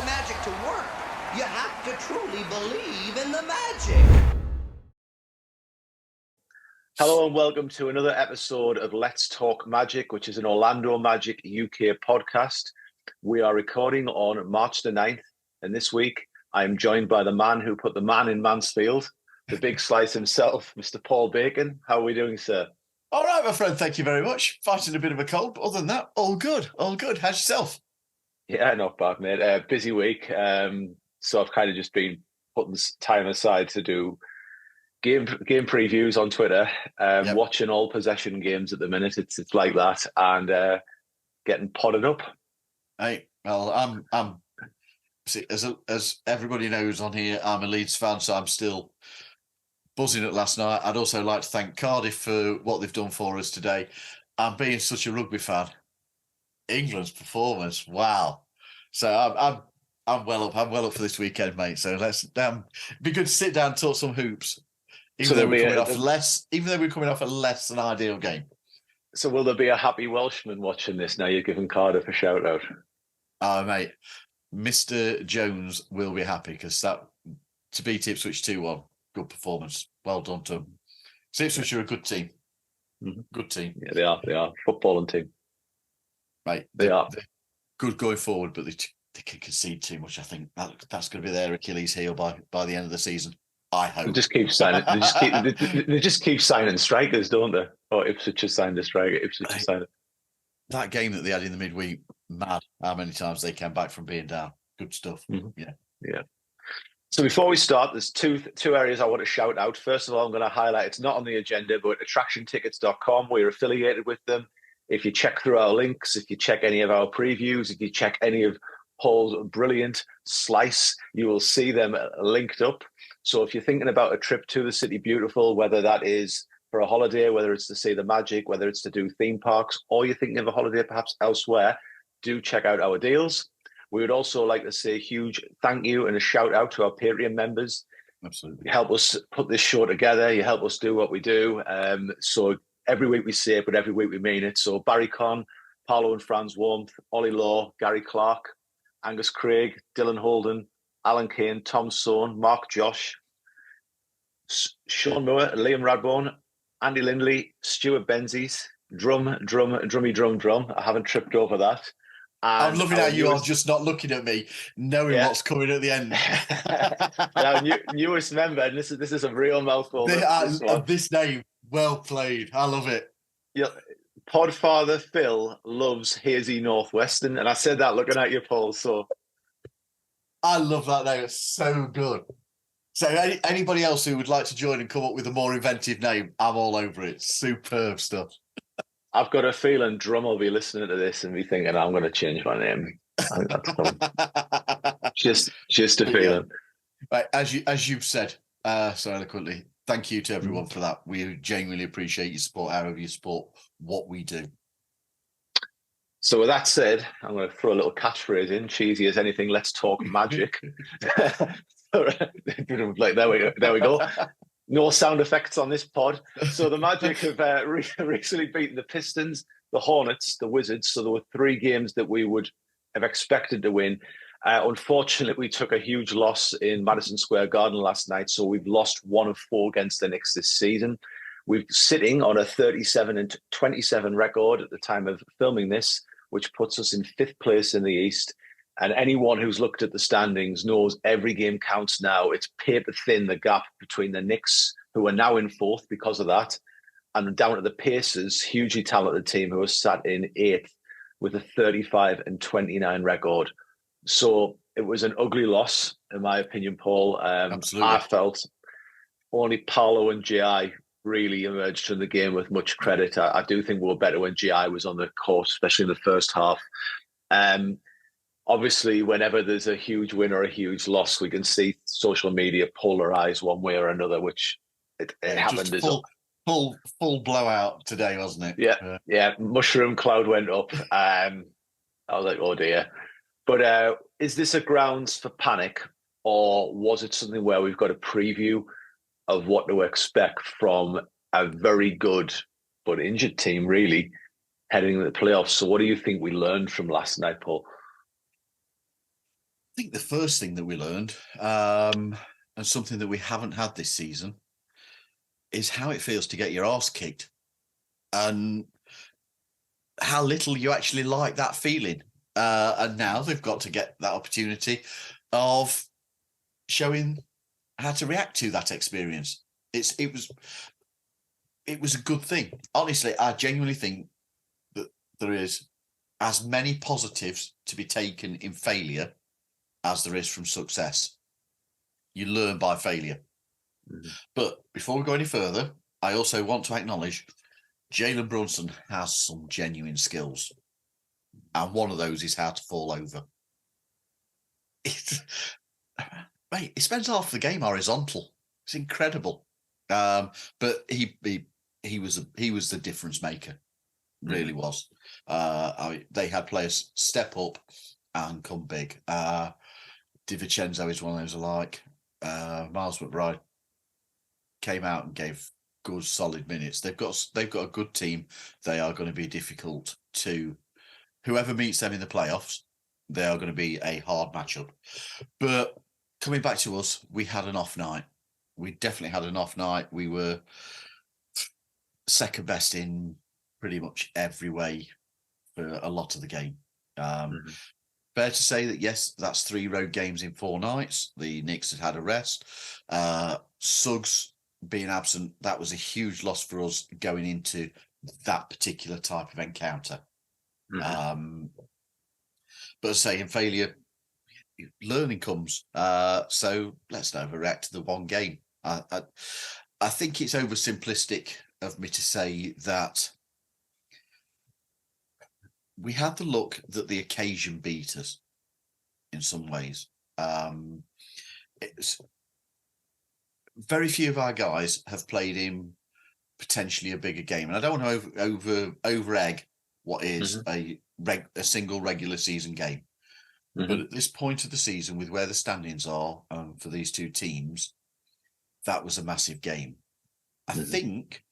magic to work, you have to truly believe in the magic. Hello and welcome to another episode of Let's Talk Magic, which is an Orlando Magic UK podcast. We are recording on March the 9th, and this week I am joined by the man who put the man in Mansfield, the big slice himself, Mr. Paul Bacon. How are we doing, sir? All right, my friend. Thank you very much. Fighting a bit of a cold, but other than that, all good. All good. How's yourself? Yeah, not bad, mate. Busy week. So I've kind of just been putting time aside to do game previews on Twitter, watching all possession games at the minute. It's like that, and getting potted up. Hey, well, I'm see, as everybody knows on here, I'm a Leeds fan, so I'm still buzzing at last night. I'd also like to thank Cardiff for what they've done for us today. And being such a rugby fan, England's performance, wow! So I'm well up. I'm well up for this weekend, mate. So let's be good to sit down and talk some hoops. Even though we're coming off a less than ideal game. So will there be a happy Welshman watching this now you're giving Cardiff a shout out? Oh, mate, Mr. Jones will be happy because that to beat Ipswich 2-1, good performance. Well done to them. So Ipswich are a good team. Mm-hmm. Good team. Yeah, they are. Footballing team. Mate, they are. They're good going forward, but they can concede too much. I think that's going to be their Achilles heel by the end of the season. I hope. They just keep signing. They just keep signing strikers, don't they? Or Ipswich has signed a striker. Ipswich has signed it. That game that they had in the midweek, mad. How many times they came back from being down. Good stuff. Mm-hmm. Yeah. So before we start, there's two areas I want to shout out. First of all, I'm going to highlight. It's not on the agenda, but attractiontickets.com. We're affiliated with them. If you check through our links, if you check any of our previews, if you check any of Paul's brilliant slice, you will see them linked up. So if you're thinking about a trip to the City Beautiful, whether that is for a holiday, whether it's to see the magic, whether it's to do theme parks, or you're thinking of a holiday perhaps elsewhere, do check out our deals. We would also like to say a huge thank you and a shout out to our Patreon members. Absolutely. You help us put this show together. You help us do what we do. So every week we say it, but every week we mean it. So Barry Conn, Paolo and Franz Warmth, Ollie Law, Gary Clark, Angus Craig, Dylan Holden, Alan Kane, Tom Sohn, Mark Josh, Sean Moore, Liam Radbourne, Andy Lindley, Stuart Benzies, drummy. I haven't tripped over that. And I'm loving how you are just not looking at me, knowing what's coming at the end. Our newest member, and this is a real mouthful. This name, well played. I love it. Yeah. Podfather Phil loves hazy Northwestern, and I said that looking at you, Paul. So I love that name. It's so good. So anybody else who would like to join and come up with a more inventive name, I'm all over it. Superb stuff. I've got a feeling Drum will be listening to this and be thinking, I'm going to change my name. I think that's just a feeling. Right, as you've said so eloquently, thank you to everyone for that. We genuinely appreciate your support, however you support what we do. So with that said, I'm going to throw a little catchphrase in, cheesy as anything. Let's talk magic. Like, there we go. No sound effects on this pod. So the Magic have recently beaten the Pistons, the Hornets, the Wizards. So there were 3 games that we would have expected to win. Unfortunately, we took a huge loss in Madison Square Garden last night. So we've lost 1 of 4 against the Knicks this season. We're sitting on a 37-27 record at the time of filming this, which puts us in 5th place in the East. And anyone who's looked at the standings knows every game counts now. It's paper thin, the gap between the Knicks, who are now in 4th because of that, and down to the Pacers, hugely talented team, who are sat in 8th with a 35-29 record. So it was an ugly loss, in my opinion, Paul. Absolutely. I felt only Paolo and G.I. really emerged from the game with much credit. I do think we were better when G.I. was on the court, especially in the first half. Obviously, whenever there's a huge win or a huge loss, we can see social media polarize one way or another, which it happened. Full blowout today, wasn't it? Yeah. Mushroom cloud went up. I was like, oh dear. But is this a grounds for panic, or was it something where we've got a preview of what to expect from a very good but injured team, really, heading into the playoffs? So what do you think we learned from last night, Paul? think the first thing that we learned, and something that we haven't had this season, is how it feels to get your arse kicked, and how little you actually like that feeling. And now they've got to get that opportunity of showing how to react to that experience. It was a good thing. Honestly, I genuinely think that there is as many positives to be taken in failure as there is from success. You learn by failure. Mhm. But before we go any further, I also want to acknowledge Jalen Brunson has some genuine skills. And one of those is how to fall over. Mate, he spends half the game horizontal. It's incredible. But he was the difference maker. Really was. They had players step up and come big. DiVincenzo is one of those alike. Miles McBride came out and gave good solid minutes. They've got a good team. They are going to be difficult to whoever meets them in the playoffs. They are going to be a hard matchup. But coming back to us, we had an off night. We definitely had an off night. We were second best in pretty much every way for a lot of the game. Fair to say that, yes, that's 3 road games in 4 nights. The Knicks had a rest. Suggs being absent, that was a huge loss for us going into that particular type of encounter. But as I say, in failure, learning comes. So let's not overreact to the one game. I think it's oversimplistic of me to say that we had the luck that the occasion beat us in some ways. It's very few of our guys have played in potentially a bigger game, and I don't want to over egg what is a single regular season game. But at this point of the season, with where the standings are for these two teams, that was a massive game. I think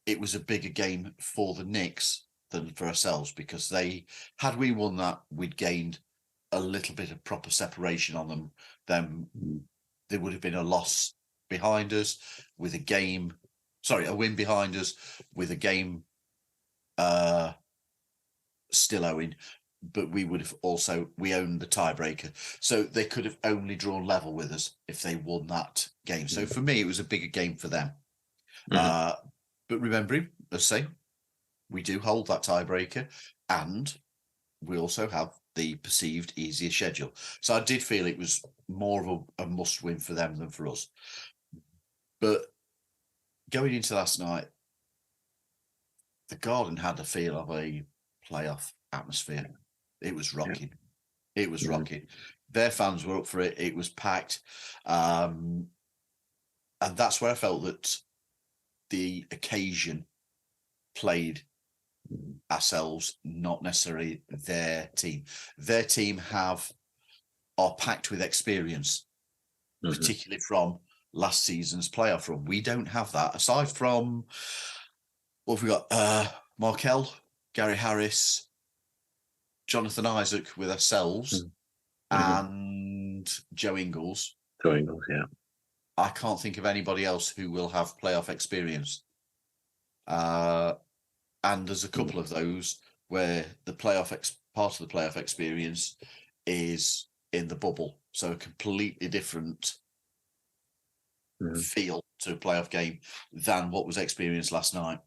it was a bigger game for the Knicks than for ourselves, because had we won that, we'd gained a little bit of proper separation on them. Then there would have been a loss behind us with a win behind us with a game still owing. But we would have we owned the tiebreaker. So they could have only drawn level with us if they won that game. So for me, it was a bigger game for them. But remembering, let's say, we do hold that tiebreaker, and we also have the perceived easier schedule. So I did feel it was more of a must win for them than for us. But going into last night, the Garden had a feel of a playoff atmosphere. It was rocking. Yeah. It was rocking. Their fans were up for it. It was packed. And that's where I felt that the occasion played ourselves, not necessarily their team. Their team are packed with experience, particularly from last season's playoff run. We don't have that. Aside from, what have we got? Markel, Gary Harris, Jonathan Isaac with ourselves, and Joe Ingles. Joe Ingles, yeah. I can't think of anybody else who will have playoff experience. And there's a couple of those where the part of the playoff experience is in the bubble. So a completely different feel to a playoff game than what was experienced last night.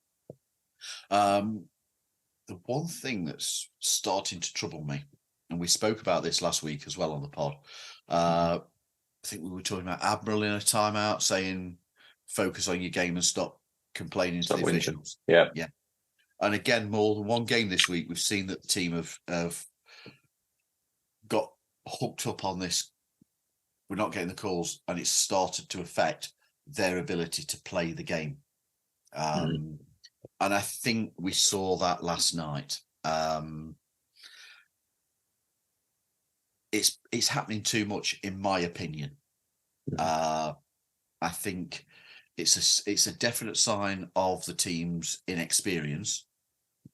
The one thing that's starting to trouble me, and we spoke about this last week as well on the pod, I think we were talking about Admiral in a timeout saying, focus on your game and stop complaining to the officials. Yeah. And again, more than one game this week, we've seen that the team have got hooked up on this. We're not getting the calls, and it's started to affect their ability to play the game. And I think we saw that last night. It's happening too much, in my opinion. I think it's a definite sign of the team's inexperience,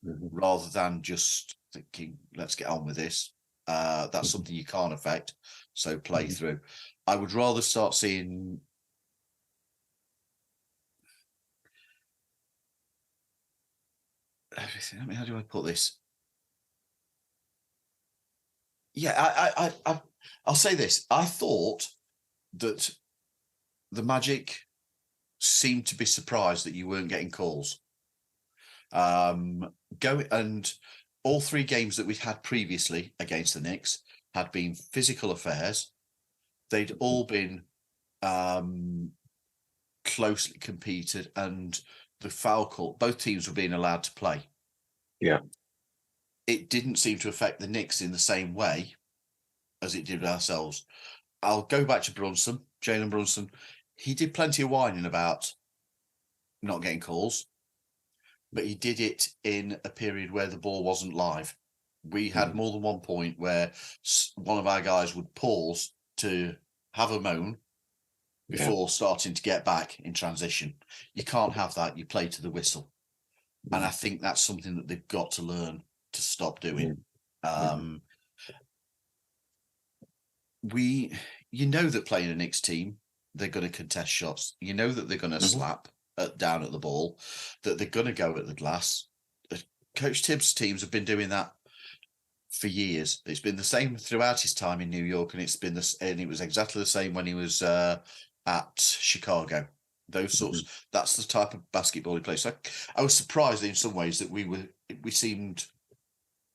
rather than just thinking, let's get on with this. That's something you can't affect. So play through. I would rather start seeing. I mean, how do I put this? Yeah, I'll say this. I thought that the Magic seemed to be surprised that you weren't getting calls. And all 3 games that we'd had previously against the Knicks had been physical affairs. They'd all been closely competed, and the foul call, both teams were being allowed to play. Yeah. It didn't seem to affect the Knicks in the same way as it did ourselves. I'll go back to Brunson, Jalen Brunson. He did plenty of whining about not getting calls, but he did it in a period where the ball wasn't live. We had more than one point where one of our guys would pause to have a moan before starting to get back in transition. You can't have that. You play to the whistle. And I think that's something that they've got to learn to stop doing. You know that playing a Knicks team, they're going to contest shots. You know that they're going to slap down at the ball, that they're going to go at the glass. Coach Tibbs' teams have been doing that for years. It's been the same throughout his time in New York, and it was exactly the same when he was at Chicago. Those sorts. That's the type of basketball he plays. So I was surprised in some ways that we seemed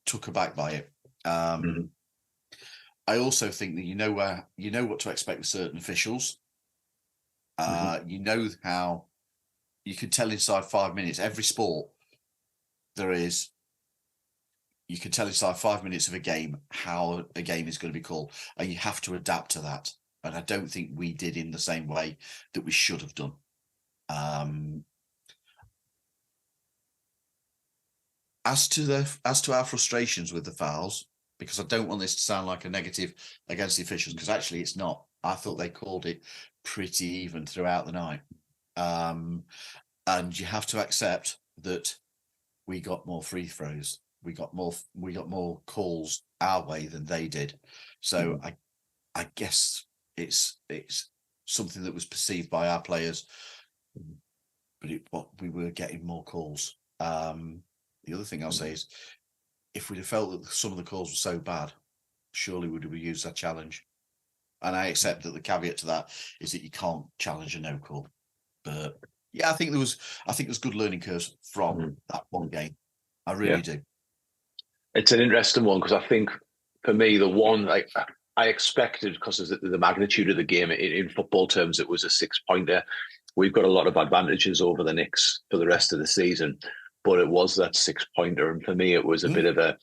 took aback by it. I also think that you know what to expect with certain officials. You know how you can tell inside 5 minutes. Every sport you can tell inside 5 minutes of a game how a game is going to be called, and you have to adapt to that. And I don't think we did in the same way that we should have done. As to our frustrations with the fouls, because I don't want this to sound like a negative against the officials, because actually it's not. I thought they called it pretty even throughout the night. And you have to accept that we got more free throws. We got more calls our way than they did. So I guess it's something that was perceived by our players, but we were getting more calls. The other thing I'll say is, if we'd have felt that some of the calls were so bad, surely would we use that challenge? And I accept that the caveat to that is that you can't challenge a no call. But yeah, I think there's good learning curves from that one game. I really do. It's an interesting one, because I think for me, the one I expected, because of the magnitude of the game in football terms, it was a 6-pointer. We've got a lot of advantages over the Knicks for the rest of the season, but it was that 6-pointer. And for me, it was a bit of a,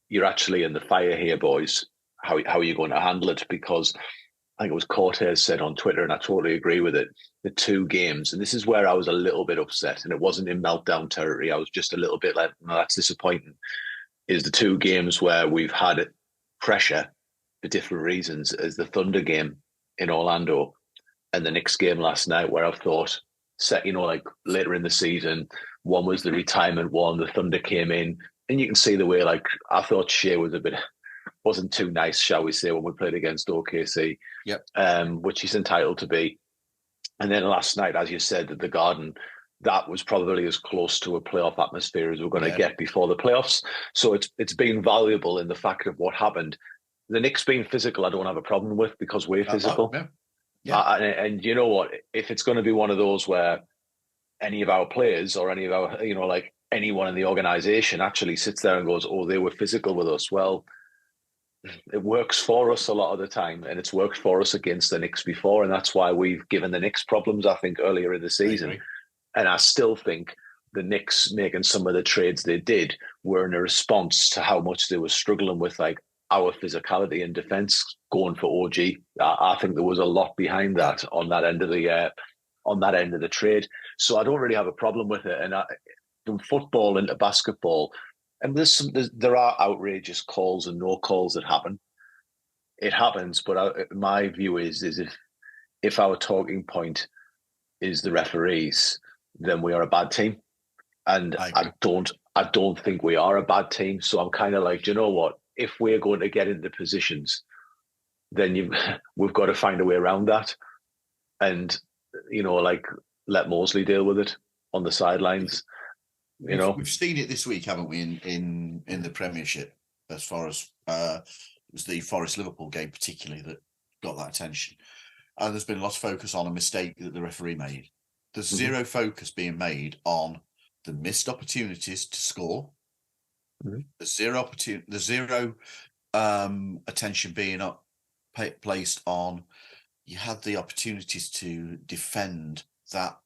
you're actually in the fire here, boys. How are you going to handle it? Because I think it was Cortez said on Twitter, and I totally agree with it, the 2 games, and this is where I was a little bit upset, and it wasn't in meltdown territory. I was just a little bit like, no, that's disappointing, is the 2 games where we've had pressure for different reasons, as the Thunder game in Orlando and the Knicks game last night, where I've thought, like later in the season, one was the retirement one, the Thunder came in, and you can see the way, like, I thought Shea was wasn't too nice, shall we say, when we played against OKC, which he's entitled to be. And then last night, as you said, at the Garden, that was probably as close to a playoff atmosphere as we're going to get before the playoffs. So it's been valuable in the fact of what happened. The Knicks being physical, I don't have a problem with, because we're physical. And you know what? If it's going to be one of those where any of our players or any of our, like anyone in the organization actually sits there and goes, oh, they were physical with us, well, it works for us a lot of the time, and it's worked for us against the Knicks before, and that's why we've given the Knicks problems, I think, earlier in the season. And I still think the Knicks making some of the trades they did were in a response to how much they were struggling with, like, our physicality and defense going for OG. I think there was a lot behind that on that end of the trade. So I don't really have a problem with it. And from football into basketball, and there are outrageous calls and no calls that happen. It happens, but my view is if our talking point is the referees, then we are a bad team, and I don't think we are a bad team. So I'm kind of like, do you know what? if we're going to get into positions, then we've got to find a way around that, and like let Mosley deal with it on the sidelines. We've seen it this week, haven't we? In the Premiership, as far as it was the Forest Liverpool game, particularly, that got that attention. And there's been lots of focus on a mistake that the referee made. There's zero focus being made on the missed opportunities to score. There's zero attention being placed on. You had the opportunities to defend that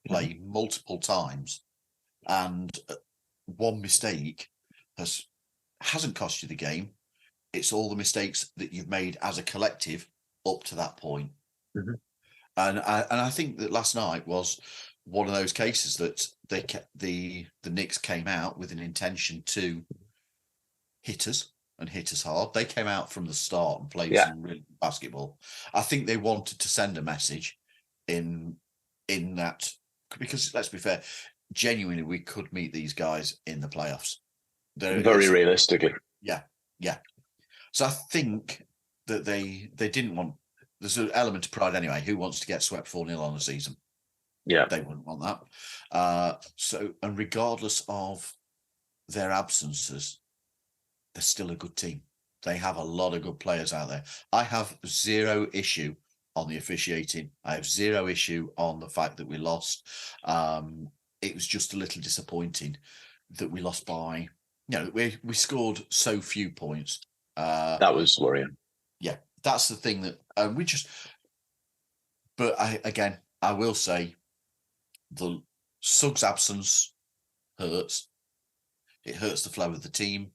play multiple times, and one mistake hasn't cost you the game. It's all the mistakes that you've made as a collective up to that point. And I think that last night was one of those cases that the Knicks came out with an intention to hit us and hit us hard. They came out from the start and played some really good basketball. I think they wanted to send a message in that, because let's be fair, genuinely we could meet these guys in the playoffs. Very realistically. Yeah. So I think that they didn't want. There's an element of pride anyway. Who wants to get swept 4-0 on a season? Yeah, they wouldn't want that. So, and regardless of their absences, they're still a good team. They have a lot of good players out there. I have zero issue on the officiating. I have zero issue on the fact that we lost. It was just a little disappointing that we lost by. We scored so few points. That was worrying. Yeah, that's the thing that we just. But I will say, the Suggs' absence hurts. It hurts the flow of the team.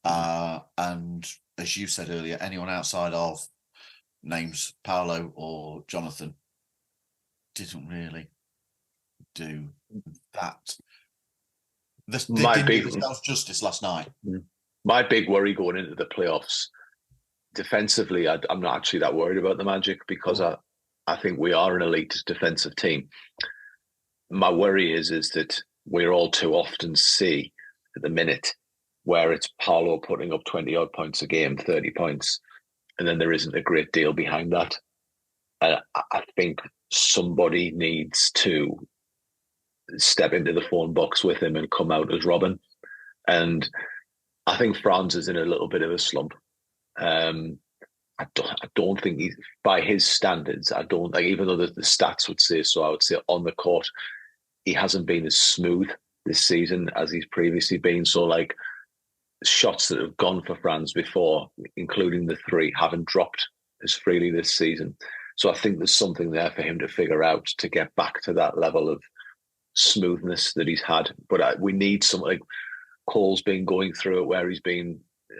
And as you said earlier, anyone outside of names Paolo or Jonathan didn't really do that. They didn't do themselves justice last night. My big worry going into the playoffs, defensively, I'm not actually that worried about the Magic, because I think we are an elite defensive team. My worry is that we're all too often see at the minute where it's Paolo putting up 20 odd points a game, 30 points, and then there isn't a great deal behind that. I think somebody needs to step into the phone box with him and come out as Robin. And I think Franz is in a little bit of a slump. I don't think he's, by his standards, I don't like, even though the stats would say so, I would say on the court, he hasn't been as smooth this season as he's previously been. So like shots that have gone for Franz before, including the three, haven't dropped as freely this season. So I think there's something there for him to figure out to get back to that level of smoothness that he's had. But we need something. Like Cole's been going through it where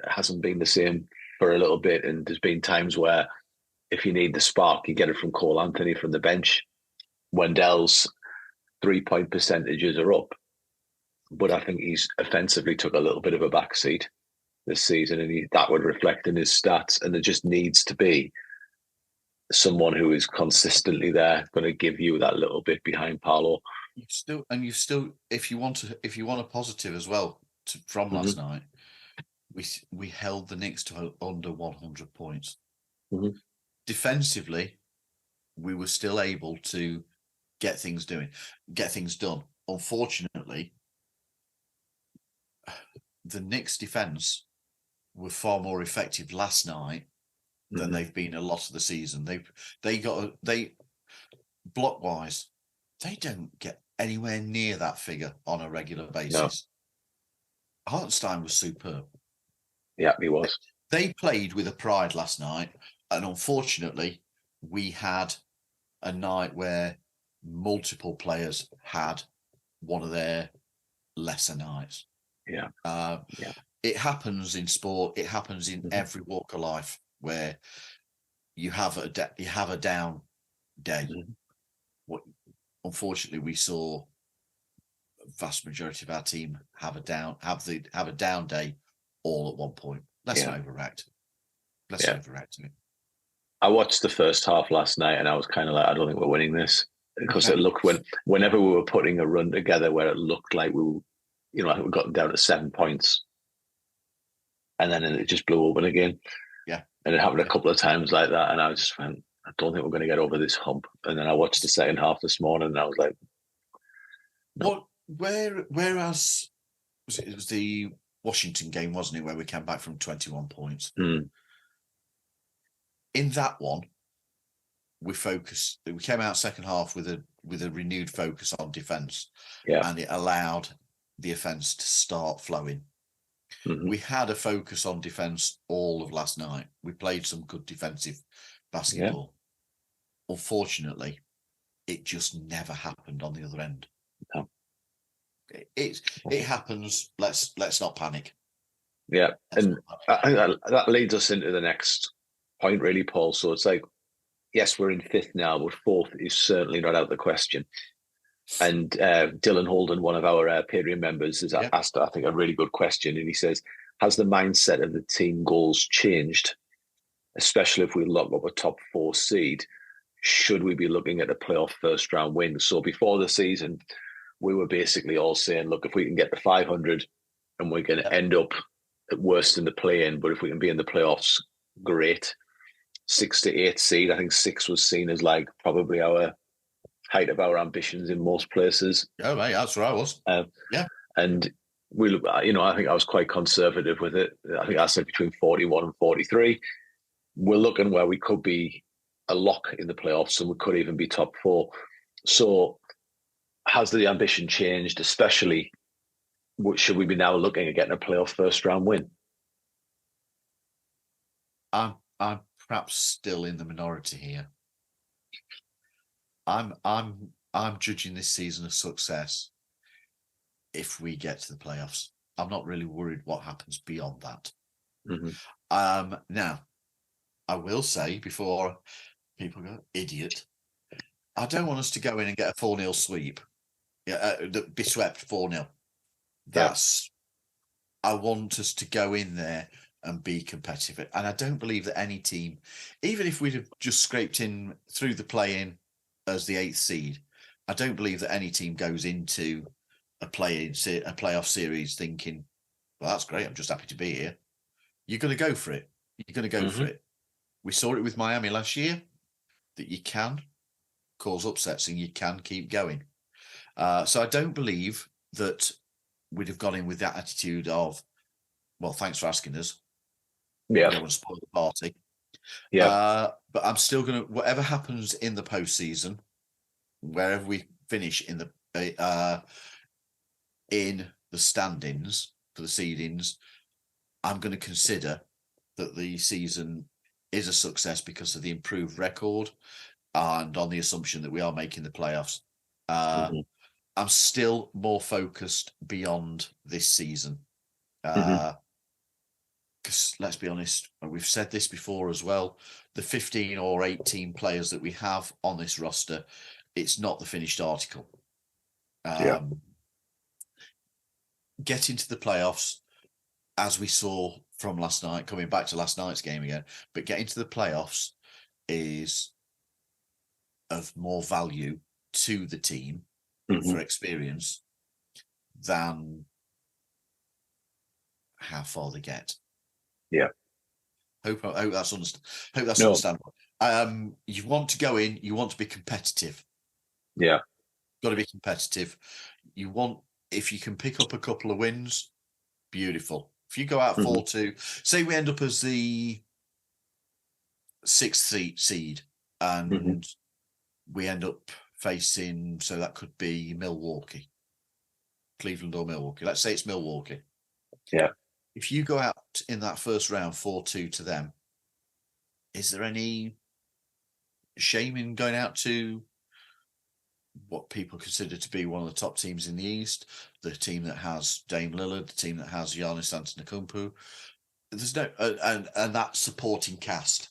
hasn't been the same for a little bit, and there's been times where if you need the spark, you get it from Cole Anthony from the bench. Wendell's 3-point percentages are up, but I think he's offensively took a little bit of a backseat this season, and that would reflect in his stats. And there just needs to be someone who is consistently there, going to give you that little bit behind Paolo. You've still, if you want a positive as well from last night, we held the Knicks to under 100 points. Defensively, we were still able to get things done. Unfortunately, the Knicks' defense were far more effective last night than they've been a lot of the season. They block wise, they don't get anywhere near that figure on a regular basis. No. Hartenstein was superb. Yeah, he was. They played with a pride last night, and unfortunately, we had a night where multiple players had one of their lesser nights. Yeah. It happens in sport. It happens in every walk of life where you have a down day. Unfortunately, we saw a vast majority of our team have a down day all at one point. Let's not overreact. Let's not overreact to it. I watched the first half last night, and I was kind of like, I don't think we're winning this, because it looked whenever we were putting a run together where it looked like we got down to 7 points, and then it just blew open again. Yeah. And it happened a couple of times like that, and I just went, I don't think we're going to get over this hump. And then I watched the second half this morning, and I was like, no. Whereas it was the Washington game, wasn't it, where we came back from 21 points. Mm. In that one, we came out second half with a renewed focus on defence, and it allowed the offence to start flowing. Mm-hmm. We had a focus on defence all of last night. We played some good defensive basketball. Unfortunately, it just never happened on the other end. No. It happens. Let's not panic. Yeah, and I think that leads us into the next point, really, Paul. So it's like, yes, we're in fifth now, but fourth is certainly not out of the question. And Dylan Holden, one of our Patreon members, has asked, I think, a really good question. And he says, has the mindset of the team goals changed, especially if we lock up a top 4 seed? Should we be looking at a playoff first round win? So before the season, we were basically all saying, look, if we can get to 500 and we're going to end up at worst in the play-in, but if we can be in the playoffs, great. 6 to 8 seed. I think 6 was seen as like probably our height of our ambitions in most places. Oh, mate, that's where I was. And we look, I think I was quite conservative with it. I think I said between 41 and 43. We're looking where we could be a lock in the playoffs, and we could even be top 4. So has the ambition changed, especially should we be now looking at getting a playoff first round win? I'm perhaps still in the minority here. I'm judging this season a success if we get to the playoffs. I'm not really worried what happens beyond that. Mm-hmm. Now, I will say before people go, idiot, I don't want us to go in and get a 4-0 sweep. Be swept 4-0. I want us to go in there and be competitive. And I don't believe that any team, even if we'd have just scraped in through the play-in as the 8th seed, I don't believe that any team goes into a playoff series thinking, well, that's great, I'm just happy to be here. You're going to go for it. You're going to go for it. We saw it with Miami last year, that you can cause upsets and you can keep going. So I don't believe that we'd have gone in with that attitude of, well, thanks for asking us. Yeah. I don't want to spoil the party. Yeah. But I'm still going to, whatever happens in the postseason, wherever we finish in the standings for the seedings, I'm going to consider that the season is a success because of the improved record and on the assumption that we are making the playoffs. I'm still more focused beyond this season. Because let's be honest, we've said this before as well, the 15 or 18 players that we have on this roster, it's not the finished article. Getting to the playoffs, as we saw from last night, coming back to last night's game again, but getting to the playoffs is of more value to the team for experience than how far they get. Yeah. Hope that's understandable. You want to go in, you want to be competitive. Yeah. Got to be competitive. If you can pick up a couple of wins, beautiful. If you go out 4-2, say we end up as the 6th seed and we end up facing, so that could be Milwaukee, Cleveland or Milwaukee. Let's say it's Milwaukee. Yeah. If you go out in that first round 4-2 to them, is there any shame in going out to what people consider to be one of the top teams in the East, the team that has Dame Lillard, the team that has Giannis Antetokounmpo? There's no and that supporting cast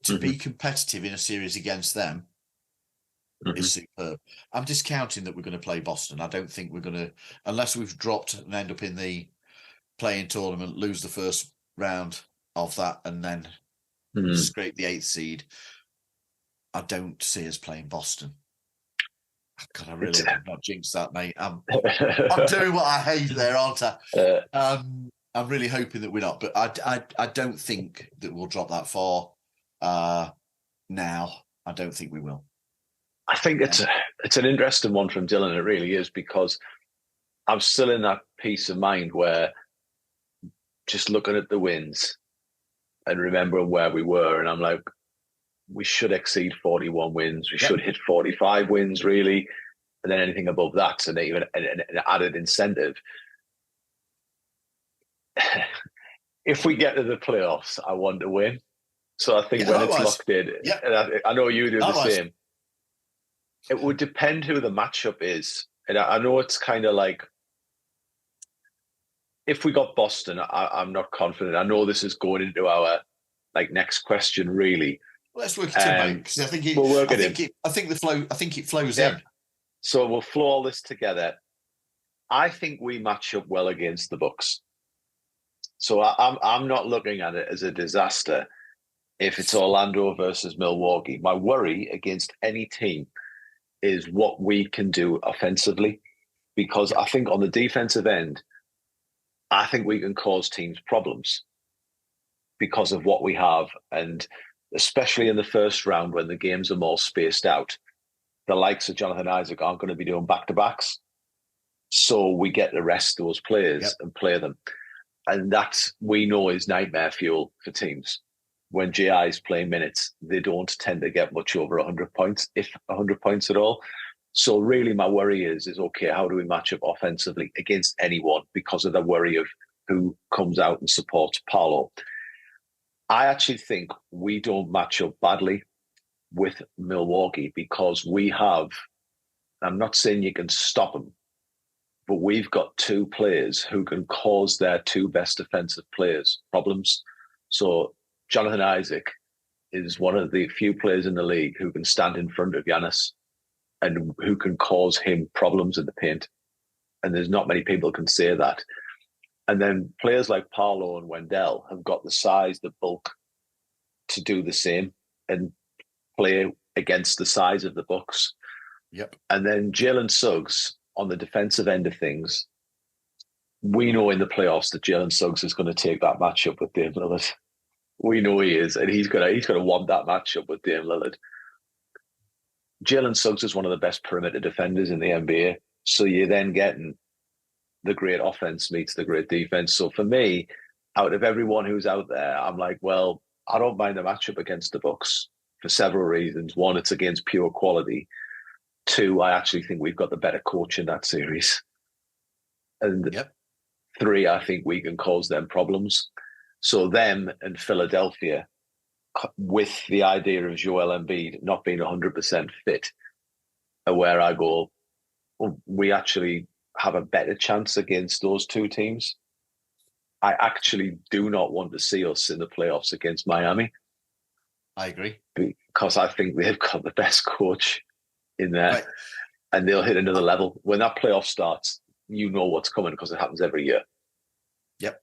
to be competitive in a series against them is superb. I'm discounting that we're going to play Boston. I don't think we're going to, unless we've dropped and end up in the play-in tournament, lose the first round of that, and then scrape the 8th seed. I don't see us playing Boston. God, I really have not jinxed that, mate. I'm doing what I hate there, aren't I? I'm really hoping that we're not, but I don't think that we'll drop that far now. I don't think we will. I think it's an interesting one from Dylan. It really is, because I'm still in that peace of mind where just looking at the wins and remembering where we were, and I'm like, we should exceed 41 wins. We should hit 45 wins, really. And then anything above that's an added incentive. If we get to the playoffs, I want to win. So I think when it's locked in, and I know you do the same. It would depend who the matchup is. And I know it's kind of like, if we got Boston, I'm not confident. I know this is going into our next question, really. Well, let's work it in, mate, because I think it, we'll work I it think in. it, I think the flow. I think it flows in. So we'll flow all this together. I think we match up well against the Bucks. So I'm not looking at it as a disaster if it's Orlando versus Milwaukee. My worry against any team is what we can do offensively, because I think on the defensive end, I think we can cause teams problems because of what we have. And especially in the first round when the games are more spaced out, the likes of Jonathan Isaac aren't going to be doing back-to-backs. So we get to rest those players and play them. And that, we know, is nightmare fuel for teams. When GI is playing minutes, they don't tend to get much over 100 points, if 100 points at all. So really my worry is okay, how do we match up offensively against anyone, because of the worry of who comes out and supports Paolo. I actually think we don't match up badly with Milwaukee, because we have, I'm not saying you can stop them, but we've got two players who can cause their two best defensive players problems. So Jonathan Isaac is one of the few players in the league who can stand in front of Giannis and who can cause him problems in the paint. And there's not many people can say that. And then players like Paolo and Wendell have got the size, the bulk to do the same and play against the size of the Bucks. Yep. And then Jalen Suggs on the defensive end of things, we know in the playoffs that Jalen Suggs is going to take that matchup with Dame Lillard. We know he is, and he's going to want that matchup with Dame Lillard. Jalen Suggs is one of the best perimeter defenders in the NBA. So you're then getting the great offense meets the great defense. So for me, out of everyone who's out there, I'm like, well, I don't mind the matchup against the Bucks for several reasons. One, it's against pure quality. Two, I actually think we've got the better coach in that series. And three, I think we can cause them problems. So them and Philadelphia, with the idea of Joel Embiid not being 100% fit, are where I go, well, we actually have a better chance against those two teams. I actually do not want to see us in the playoffs against Miami. I agree. Because I think they've got the best coach in there, and they'll hit another level. When that playoff starts, you know what's coming, because it happens every year. Yep.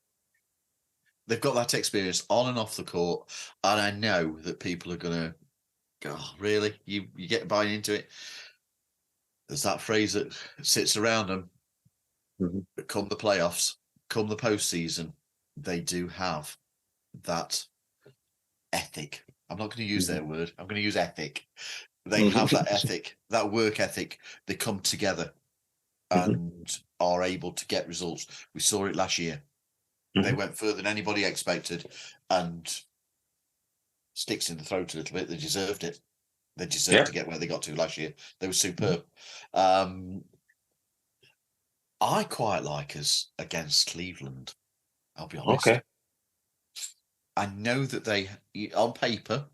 They've got that experience on and off the court, and I know that people are going to go, oh, really? You get buying into it? There's that phrase that sits around them. Mm-hmm. But come the playoffs, come the postseason, they do have that ethic. I'm not going to use their word. I'm going to use ethic. They have that ethic, that work ethic. They come together and are able to get results. We saw it last year. They went further than anybody expected, and sticks in the throat a little bit. They deserved it. They deserved to get where they got to last year. They were superb. I quite like us against Cleveland. I'll be honest. Okay. I know that they, on paper,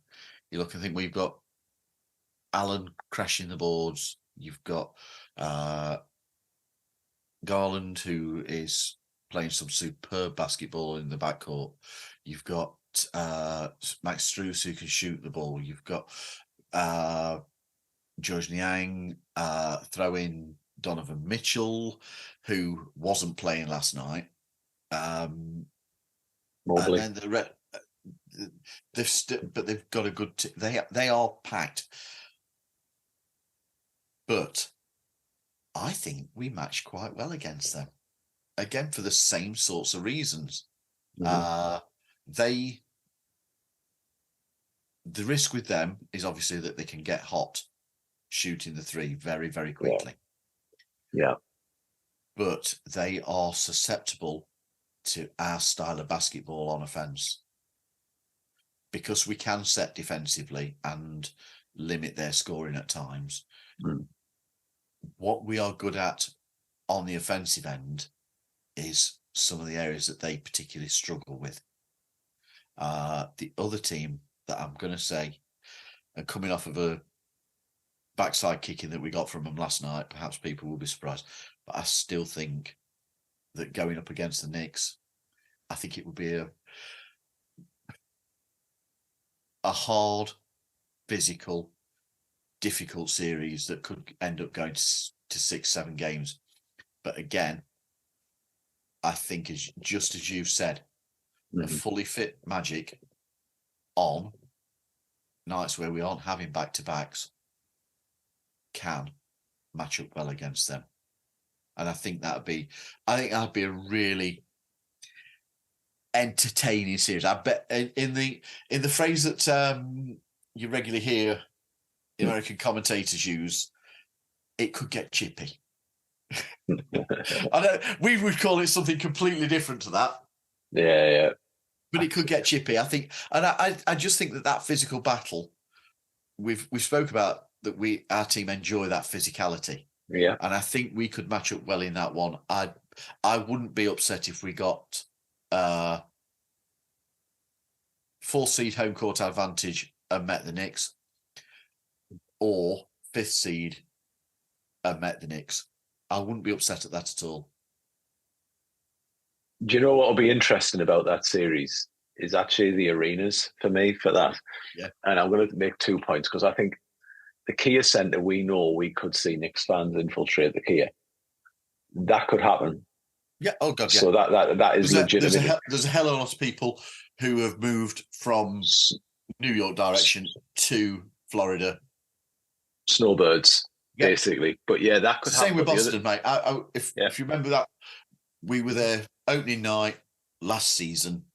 you look and think we've got Allen crashing the boards. You've got Garland, who is playing some superb basketball in the backcourt. You've got Max Strus, who can shoot the ball. You've got George Niang, throw in Donovan Mitchell, who wasn't playing last night. And then but they've got a good. They are packed, but I think we match quite well against them. again, for the same sorts of reasons. Mhm. The risk with them is obviously that they can get hot shooting the three very, very Yeah. quickly. Yeah. But they are susceptible to our style of basketball on offense, because we can set defensively and limit their scoring at times. Mm. What we are good at on the offensive end is some of the areas that they particularly struggle with. The other team that I'm going to say, and coming off of a backside kicking that we got from them last night, perhaps people will be surprised, but I still think that going up against the Knicks, I think it would be a hard, physical, difficult series that could end up going to 6-7 games. But again, I think, just as you've said, a fully fit Magic on nights where we aren't having back-to-backs can match up well against them. And I think that'd be a really entertaining series. I bet in the phrase that you regularly hear American commentators use, it could get chippy. I know we would call it something completely different to that. Yeah. But it could get chippy, I think. And I just think that physical battle, we spoke about that our team enjoy that physicality. Yeah. And I think we could match up well in that one. I wouldn't be upset if we got 4th seed home court advantage and met the Knicks, or 5th seed and met the Knicks. I wouldn't be upset at that at all. Do you know what will be interesting about that series is actually the arenas for me for that. Yeah. And I'm going to make 2 points, because I think the Kia Centre, we know we could see Knicks fans infiltrate the Kia. That could happen. Yeah. Oh God. Yeah. So that is legitimate. There's a hell of a lot of people who have moved from New York direction to Florida. Snowbirds, basically. But yeah, that could happen. Same with Boston, mate. If you remember that, we were there opening night last season,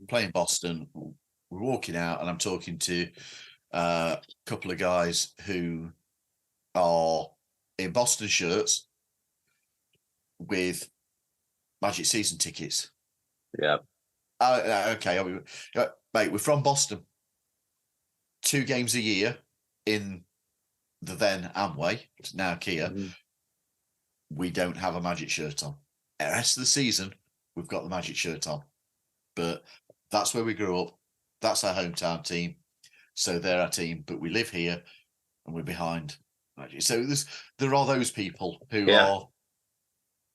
playing Boston. We're walking out, and I'm talking to a couple of guys who are in Boston shirts with Magic season tickets. Yeah. Okay, mate, we're from Boston. 2 games a year in the then Amway, it's now Kia. We don't have a Magic shirt on. The rest of the season, we've got the Magic shirt on. But that's where we grew up. That's our hometown team. So they're our team, but we live here and we're behind Magic. So there are those people who are,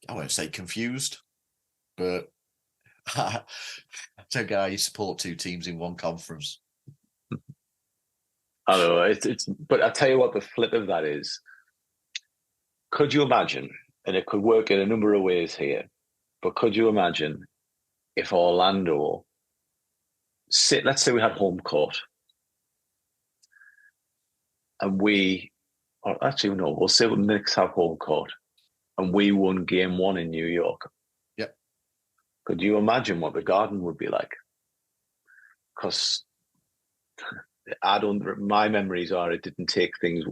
I won't say confused, but I don't get how you support 2 teams in one conference. I don't know. But I tell you what, the flip of that is, could you imagine, and it could work in a number of ways here, but could you imagine if Orlando, let's say we had home court, and we'll say the Knicks have home court, and we won game 1 in New York. Yep. Could you imagine what the Garden would be like? Because my memories are, it didn't take things,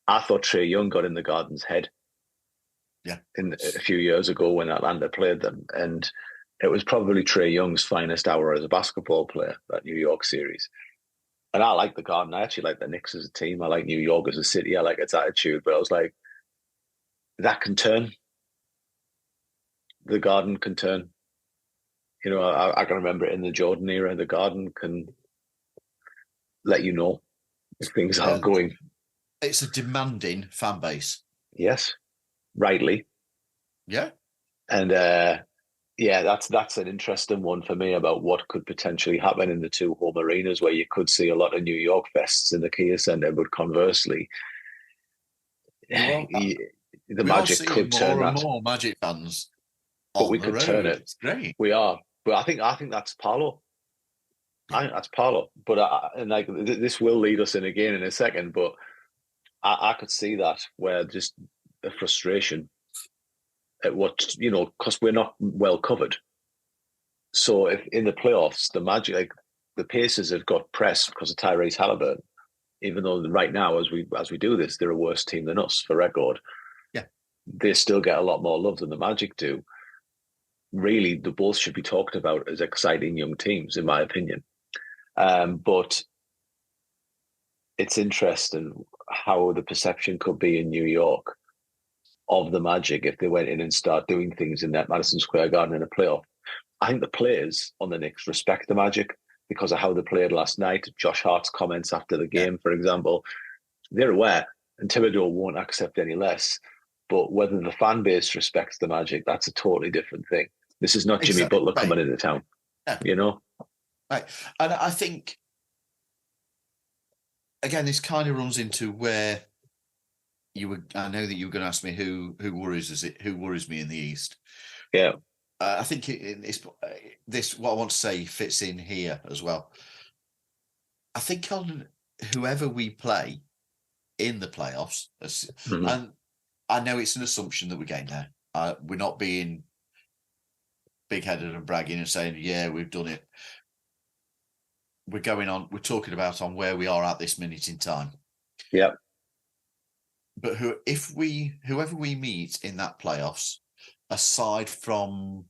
I thought Trae Young got in the Garden's head. Yeah. A few years ago when Atlanta played them. And it was probably Trae Young's finest hour as a basketball player, that New York series. And I like the Garden. I actually like the Knicks as a team. I like New York as a city. I like its attitude. But I was like, that can turn. The Garden can turn. You know, I can remember it in the Jordan era. The Garden can let you know if things aren't going. It's a demanding fan base. Yes, rightly. Yeah. And that's an interesting one for me about what could potentially happen in the 2 home arenas, where you could see a lot of New York fests in the Kia Centre, but conversely, the Magic could turn that. More Magic fans, but we could turn it. It's great. We are, but I think that's Paolo. I think that's Paolo. But this will lead us in again in a second. But I could see that, where just the frustration at what, because we're not well covered. So if in the playoffs, the Magic, like the Pacers have got pressed because of Tyrese Halliburton, even though right now, as we do this, they're a worse team than us for record. Yeah. They still get a lot more love than the Magic do. Really, the both should be talked about as exciting young teams, in my opinion. But it's interesting how the perception could be in New York of the Magic if they went in and start doing things in that Madison Square Garden in a playoff. I think the players on the Knicks respect the Magic because of how they played last night. Josh Hart's comments after the game, for example, they're aware, and Thibodeau won't accept any less. But whether the fan base respects the Magic, that's a totally different thing. This is not Jimmy Butler coming into town, Right. And I think, again, this kind of runs into where I know that you were going to ask me who worries me in the East. Yeah. I think this what I want to say fits in here as well. I think on whoever we play in the playoffs, and I know it's an assumption that we're getting there. We're not being big-headed and bragging and saying, yeah, we've done it. We're talking about on where we are at this minute in time. Yeah. But whoever we meet in that playoffs, aside from,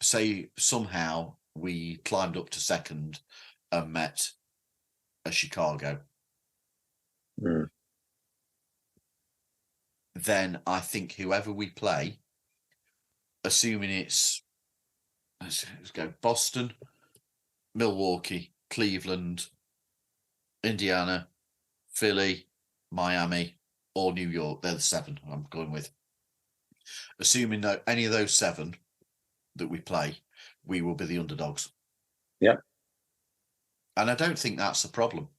say, somehow we climbed up to second and met a Chicago, then I think whoever we play, assuming let's go Boston, Milwaukee, Cleveland, Indiana, Philly, Miami, or New York, they're the 7 I'm going with. Assuming that any of those 7 that we play, we will be the underdogs. Yeah. And I don't think that's a problem.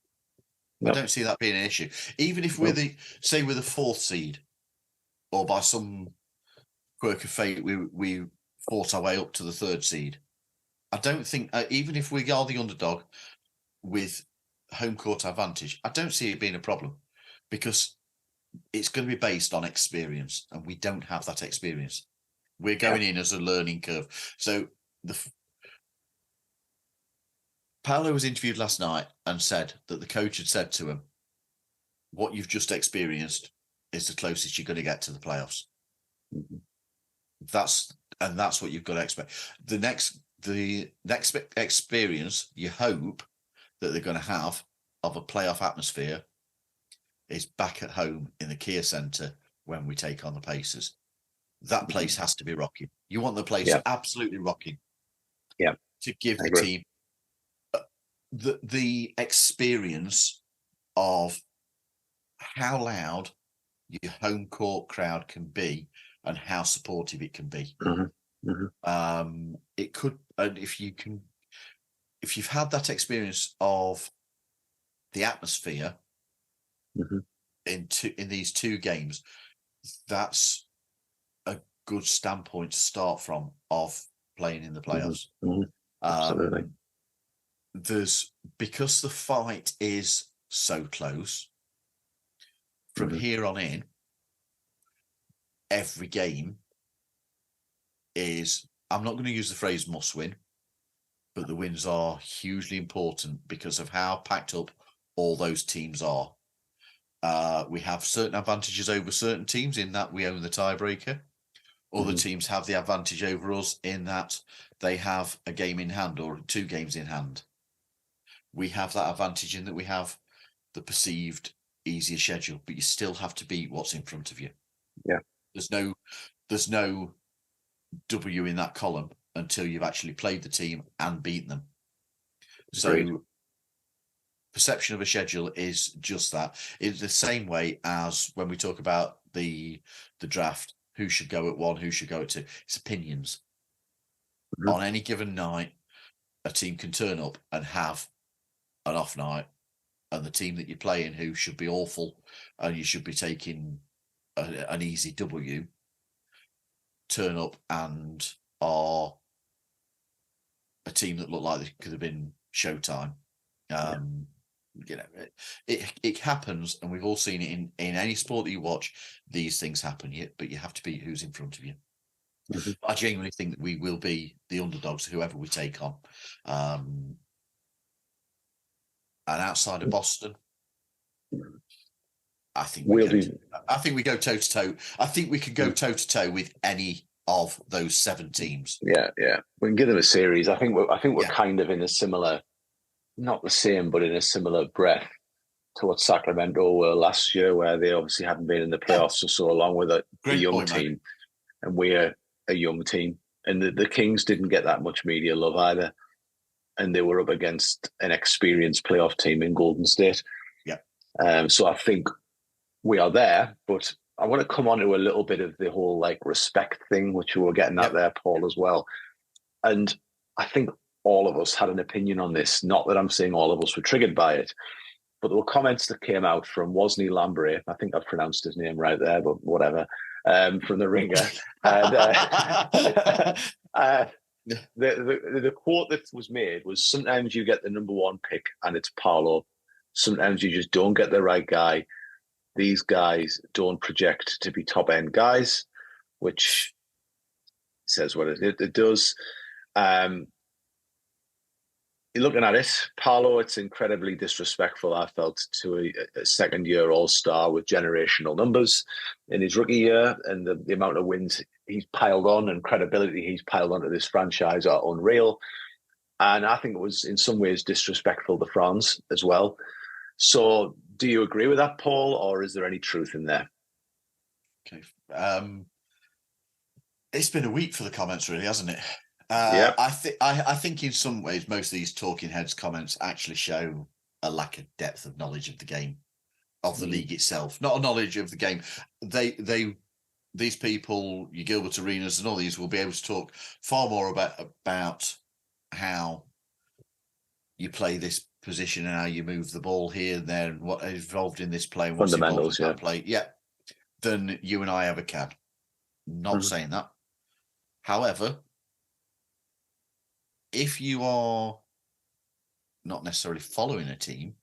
No. I don't see that being an issue. Even if we're the 4th seed, or by some quirk of fate, we fought our way up to the 3rd seed. I don't think, even if we are the underdog with home court advantage, I don't see it being a problem because it's going to be based on experience, and we don't have that experience. We're going in as a learning curve. So Paolo was interviewed last night and said that the coach had said to him, what you've just experienced is the closest you're going to get to the playoffs. That's what you've got to expect. The next experience you hope that they're going to have of a playoff atmosphere is back at home in the Kia Centre when we take on the Pacers. That place has to be rocking. You want the place absolutely rocking. Yeah. To give the team the experience of how loud your home court crowd can be and how supportive it can be. It could, and if you've had that experience of the atmosphere in these 2 games, that's a good standpoint to start from of playing in the playoffs. Absolutely. Because the fight is so close from here on in, every game is, I'm not going to use the phrase must win, but the wins are hugely important because of how packed up all those teams are. We have certain advantages over certain teams in that we own the tiebreaker. Other teams have the advantage over us in that they have a game in hand or 2 games in hand. We have that advantage in that we have the perceived easier schedule, but you still have to beat what's in front of you. Yeah. There's no W in that column until you've actually played the team and beaten them. Agreed. So perception of a schedule is just that. It's the same way as when we talk about the draft, who should go at 1, who should go at 2. It's opinions. On any given night, a team can turn up and have an off night, and the team that you're playing who should be awful and you should be taking an easy W turn up and are a team that look like they could have been Showtime. You know, it happens, and we've all seen it in any sport that you watch. These things happen, but you have to beat who's in front of you. Mhm. I genuinely think that we will be the underdogs, whoever we take on. And outside of Boston, I think we go toe to toe. I think we could go toe to toe with any of those 7 teams. Yeah. We can give them a series. I think we're kind of in a similar, not the same, but in a similar breath to what Sacramento were last year, where they obviously hadn't been in the playoffs for so long with a young team, mate. And we're a young team. And the Kings didn't get that much media love either. And they were up against an experienced playoff team in Golden State. Yeah. So I think we are there, but I want to come on to a little bit of the whole like respect thing, which you were getting at there, Paul, as well. And I think all of us had an opinion on this. Not that I'm saying all of us were triggered by it, but there were comments that came out from Wosny Lambre. I think I've pronounced his name right there, but whatever. From the Ringer. And, the quote that was made was, sometimes you get the number 1 pick and it's Paolo. Sometimes you just don't get the right guy. These guys don't project to be top end guys, which says what it does. You're looking at it, Paolo, it's incredibly disrespectful, I felt, to a second-year all-star with generational numbers in his rookie year, and the amount of wins he's piled on and credibility he's piled onto this franchise are unreal. And I think it was in some ways disrespectful to France as well. So do you agree with that, Paul, or is there any truth in there? Okay. It's been a week for the comments, really, hasn't it? I think in some ways most of these talking heads comments actually show a lack of depth of knowledge of the game, of the league itself, not a knowledge of the game. These people, your Gilbert Arenas and all these, will be able to talk far more about how you play this position and how you move the ball here and there and what is involved in this play and what's involved in that play, than you and I ever can. Not saying that. However, if you are not necessarily following a team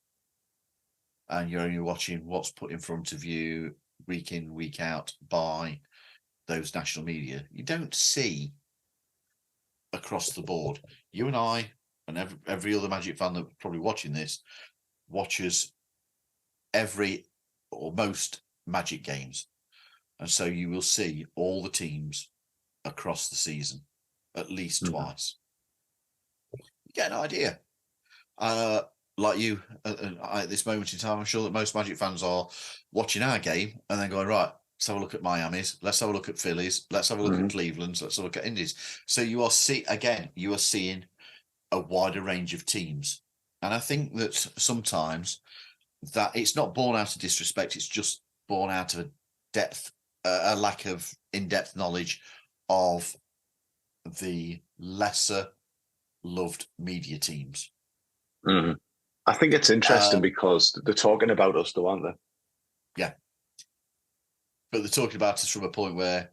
and you're only watching what's put in front of you week in, week out by those national media, you don't see across the board. You and I and every other Magic fan that's probably watching this watches every or most Magic games. And so you will see all the teams across the season at least twice. You get an idea. Like you, at this moment in time, I'm sure that most Magic fans are watching our game and then going, right, let's have a look at Miami's, let's have a look at Phillies, let's have a look at Cleveland's, let's have a look at Indies. So you are seeing a wider range of teams. And I think that sometimes that it's not born out of disrespect, it's just born out of a lack of in-depth knowledge of the lesser loved media teams. I think it's interesting because they're talking about us, though, aren't they? Yeah. But they're talking about us from a point where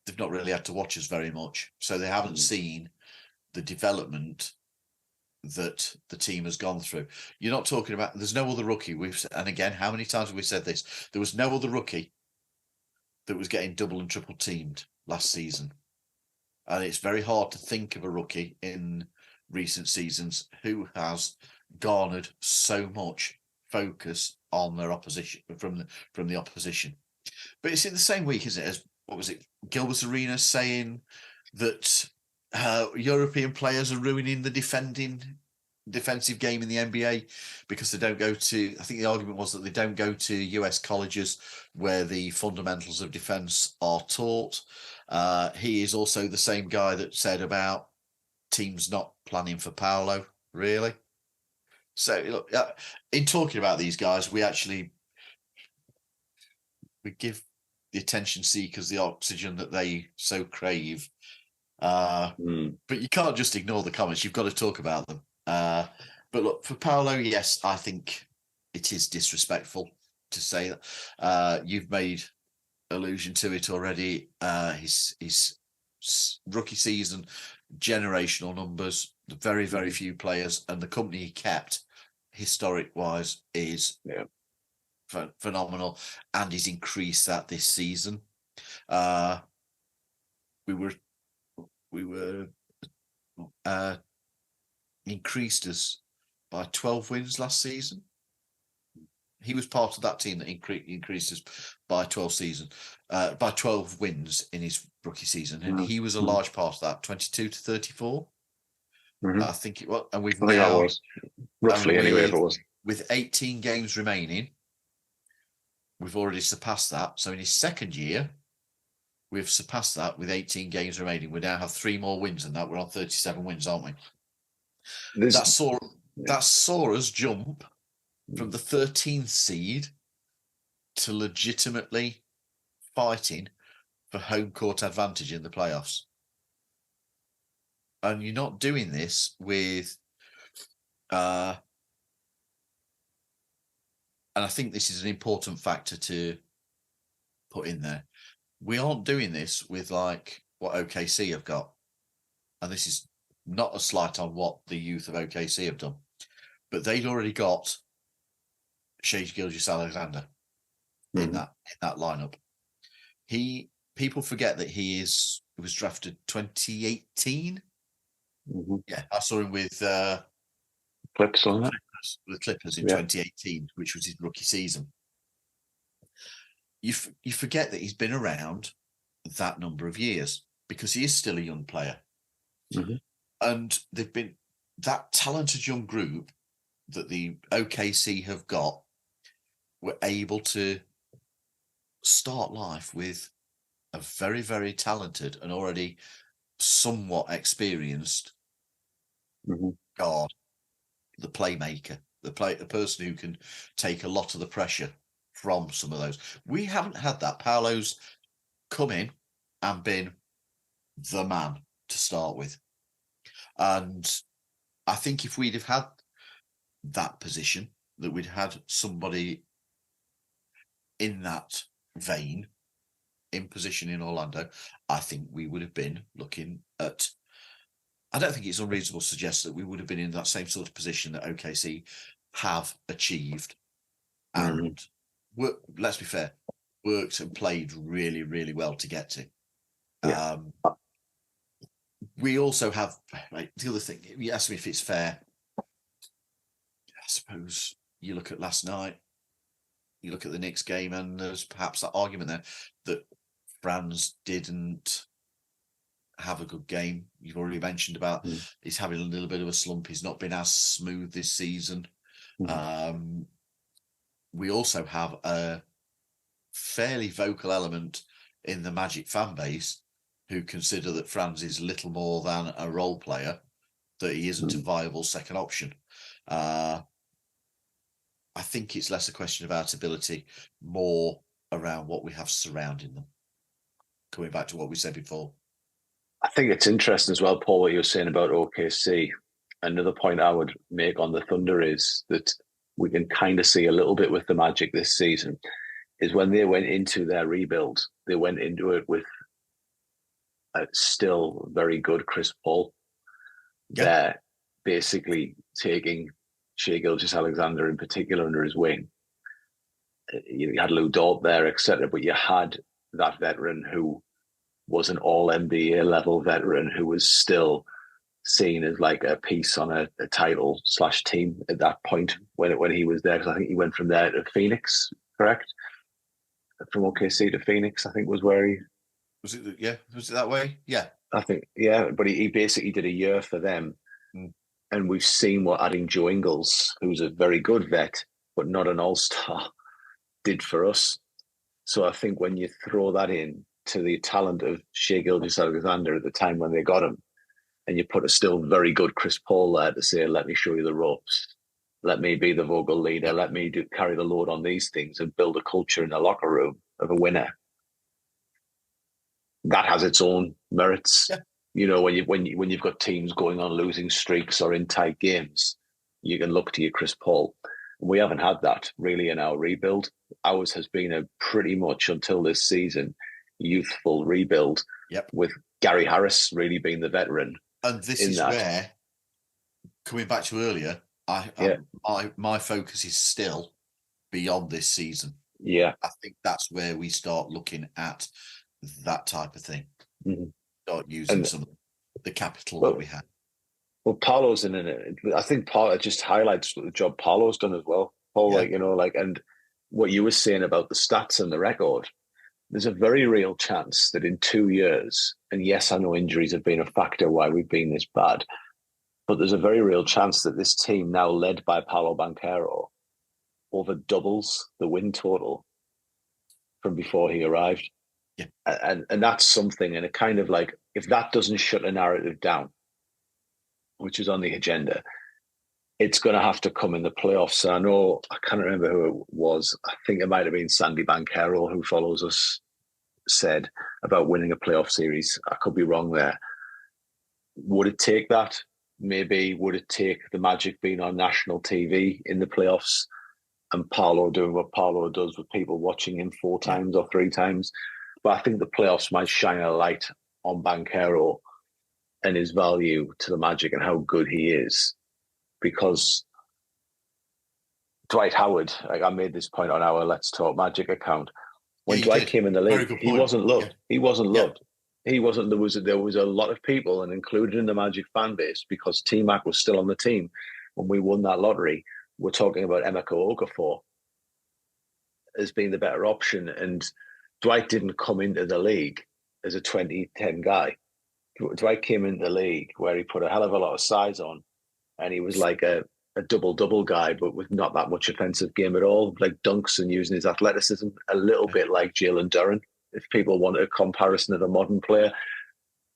they've not really had to watch us very much. So they haven't seen the development that the team has gone through. You're not talking about, there's no other rookie. And again, how many times have we said this? There was no other rookie that was getting double and triple teamed last season. And it's very hard to think of a rookie in recent seasons who has garnered so much focus on their opposition from the opposition. But it's in the same week, isn't it, as what was it, Gilbert Arenas saying that European players are ruining the defensive game in the NBA because they don't go to, I think the argument was that they don't go to US colleges where the fundamentals of defense are taught. He is also the same guy that said about teams not planning for Paolo, really. So look, in talking about these guys, we give the attention seekers the oxygen that they so crave. But you can't just ignore the comments. You've got to talk about them. But look, for Paolo, yes, I think it is disrespectful to say that. You've made allusion to it already. His rookie season, generational numbers, very, very few players, and the company he kept historic-wise, is phenomenal, and he's increased that this season. We were increased us by 12 wins last season. He was part of that team that increased us by 12 wins in his rookie season, and he was a large part of that, 22 to 34. I think it was, and we've now that was roughly anyway. If it was with 18 games remaining, we've already surpassed that. So in his second year, we've surpassed that with 18 games remaining. We now have 3 more wins than that. We're on 37 wins, aren't we? That saw us jump from the 13th seed to legitimately fighting for home court advantage in the playoffs. And you're not doing this with, and I think this is an important factor to put in there. We aren't doing this with like what OKC have got. And this is not a slight on what the youth of OKC have done, but they'd already got Shai Gilgeous-Alexander in that lineup. People forget that he was drafted 2018. Yeah, I saw him with Clippers on that. The Clippers in 2018, which was his rookie season. You forget that he's been around that number of years because he is still a young player. And they've been that talented young group that the OKC have got were able to start life with a very, very talented and already somewhat experienced guard, the playmaker, the person who can take a lot of the pressure from some of those. We haven't had that. Paolo's come in and been the man to start with. And I think if we'd have had that position, that we'd had somebody in that vein, in position in Orlando, I think we would have been looking at, I don't think it's unreasonable to suggest that we would have been in that same sort of position that OKC have achieved. And let's be fair, worked and played really, really well to get to. We also have, the other thing, you asked me if it's fair. I suppose you look at last night, you look at the Knicks game, and there's perhaps that argument there that Franz didn't have a good game. You've already mentioned about he's having a little bit of a slump. He's not been as smooth this season. We also have a fairly vocal element in the Magic fan base who consider that Franz is little more than a role player, that he isn't a viable second option. I think it's less a question of our ability, more around what we have surrounding them. Coming back to what we said before. I think it's interesting as well, Paul, what you're saying about OKC. Another point I would make on the Thunder is that we can kind of see a little bit with the Magic this season, is when they went into their rebuild, they went into it with a still very good Chris Paul. They're basically taking Shai Gilgeous-Alexander in particular under his wing. You had Lou Dort there, etc., but you had that veteran who was an all-NBA level veteran who was still seen as like a piece on a title/team at that point when he was there, because I think he went from there to Phoenix, correct? From OKC to Phoenix, I think was where he... Was it? Yeah, was it that way? Yeah. I think, yeah, but he basically did a year for them. And we've seen what adding Joe Ingles, who's a very good vet, but not an all-star, did for us. So I think when you throw that in to the talent of Shai Gilgeous-Alexander at the time when they got him, and you put a still very good Chris Paul there to say, let me show you the ropes, let me be the vocal leader, let me carry the load on these things and build a culture in the locker room of a winner. That has its own merits. Yeah. You know, when you've got teams going on losing streaks or in tight games, you can look to your Chris Paul. We haven't had that really in our rebuild. Ours has been a pretty much until this season youthful rebuild. With Gary Harris really being the veteran. And this is where, coming back to earlier, My focus is still beyond this season. Yeah. I think that's where we start looking at that type of thing. Mm-hmm. Start using some of the capital that we have. Well, Paulo's in it. I think Paulo just highlights the job Paulo's done as well. Paul, and what you were saying about the stats and the record, there's a very real chance that in 2 years, and yes, I know injuries have been a factor why we've been this bad, but there's a very real chance that this team, now led by Paolo Banchero, over doubles the win total from before he arrived. Yeah. And that's something, and it kind of like, if that doesn't shut a narrative down, which is on the agenda, it's going to have to come in the playoffs. And I know, I can't remember who it was. I think it might have been Sandy Banchero, who follows us, said about winning a playoff series. I could be wrong there. Would it take that? Maybe. Would it take the Magic being on national TV in the playoffs and Paolo doing what Paolo does with people watching him 4 times or 3 times? But I think the playoffs might shine a light on Banchero and his value to the Magic and how good he is. Because Dwight Howard, like I made this point on our Let's Talk Magic account, when Dwight came in the league, he wasn't loved. Yeah. He wasn't loved. He wasn't. There was a lot of people, and included in the Magic fan base, because T-Mac was still on the team when we won that lottery. We're talking about Emeka Okafor as being the better option, and Dwight didn't come into the league as a 2010 guy. Dwight came into the league where he put a hell of a lot of size on, and he was like a double-double guy, but with not that much offensive game at all, like dunks and using his athleticism, a little bit like Jalen Duren, if people want a comparison of a modern player.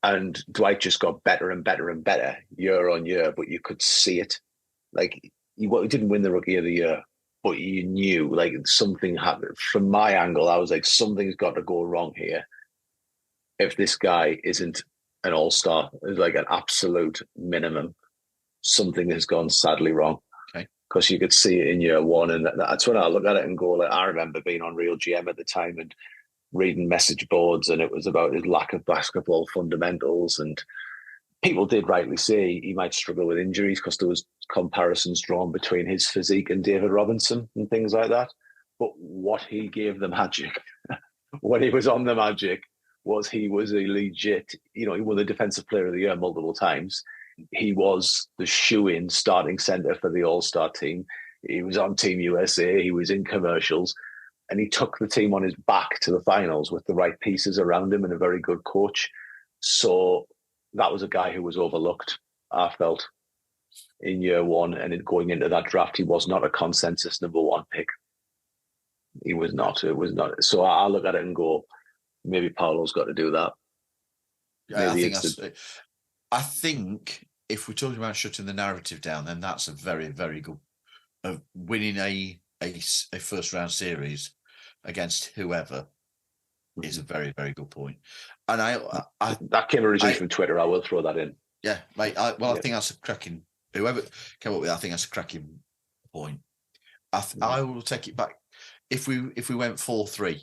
And Dwight just got better and better and better year on year, but you could see it. Like, he didn't win the Rookie of the Year, but you knew, like, something happened. From my angle, I was like, something's got to go wrong here if this guy isn't an all-star. It's like an absolute minimum. Something has gone sadly wrong. Okay. Because you could see it in year one. And that's when I look at it and go, like, I remember being on Real GM at the time and reading message boards, and it was about his lack of basketball fundamentals. And people did rightly say he might struggle with injuries because there was comparisons drawn between his physique and David Robinson and things like that. But what he gave the Magic when he was on the Magic was he was a legit, he won the Defensive Player of the Year multiple times. He was the shoe-in starting center for the All-Star team. He was on Team USA. He was in commercials. And he took the team on his back to the finals with the right pieces around him and a very good coach. So that was a guy who was overlooked, I felt, in year one. And going into that draft, he was not a consensus number 1 pick. He was not. It was not. So I look at it and go, maybe Paolo's got to do that. Yeah, I think if we're talking about shutting the narrative down, then that's a very, very good winning a first round series against whoever is a very, very good point. And that came originally from Twitter. I will throw that in. Yeah, mate. I think that's a cracking. Whoever came up with it, I think that's a cracking point. I will take it back. If we went 4-3,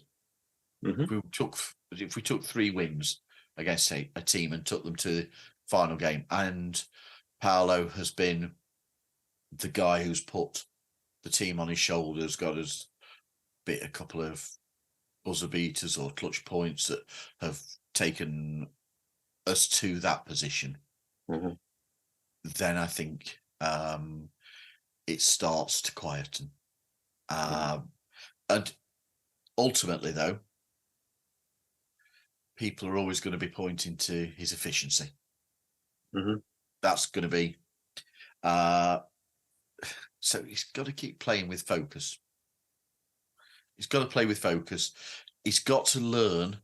if we took 3 wins against a team and took them to the final game, and Paolo has been the guy who's put the team on his shoulders, got us bit a couple of buzzer beaters or clutch points that have taken us to that position, then I think it starts to quieten. And ultimately, though, people are always going to be pointing to his efficiency. That's going to be... so he's got to keep playing with focus. He's got to play with focus. He's got to learn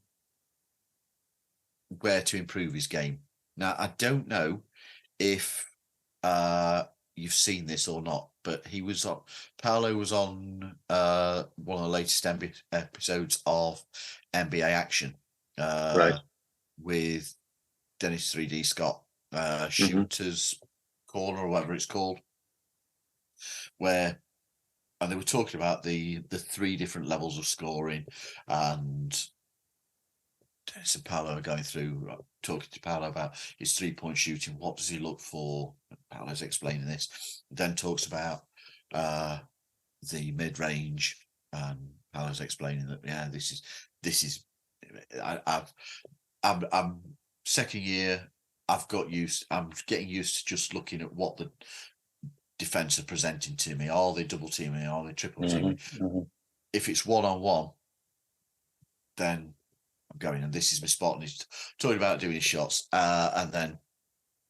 where to improve his game. Now, I don't know if you've seen this or not, but Paolo was on one of the latest episodes of NBA Action with Dennis 3D Scott, Shooter's Corner or whatever it's called, and they were talking about the 3 different levels of scoring and Dennis and Paolo are going through, talking to Paolo about his 3-point shooting. What does he look for? Paolo's explaining this. Then talks about the mid-range. Paolo's explaining that, yeah, this is. I'm second year. I'm getting used to just looking at what the defense are presenting to me. Are they double teaming? Are they triple teaming? Mm-hmm. If it's 1-on-1, then I'm going, and this is my spot. And he's talking about doing his shots, and then,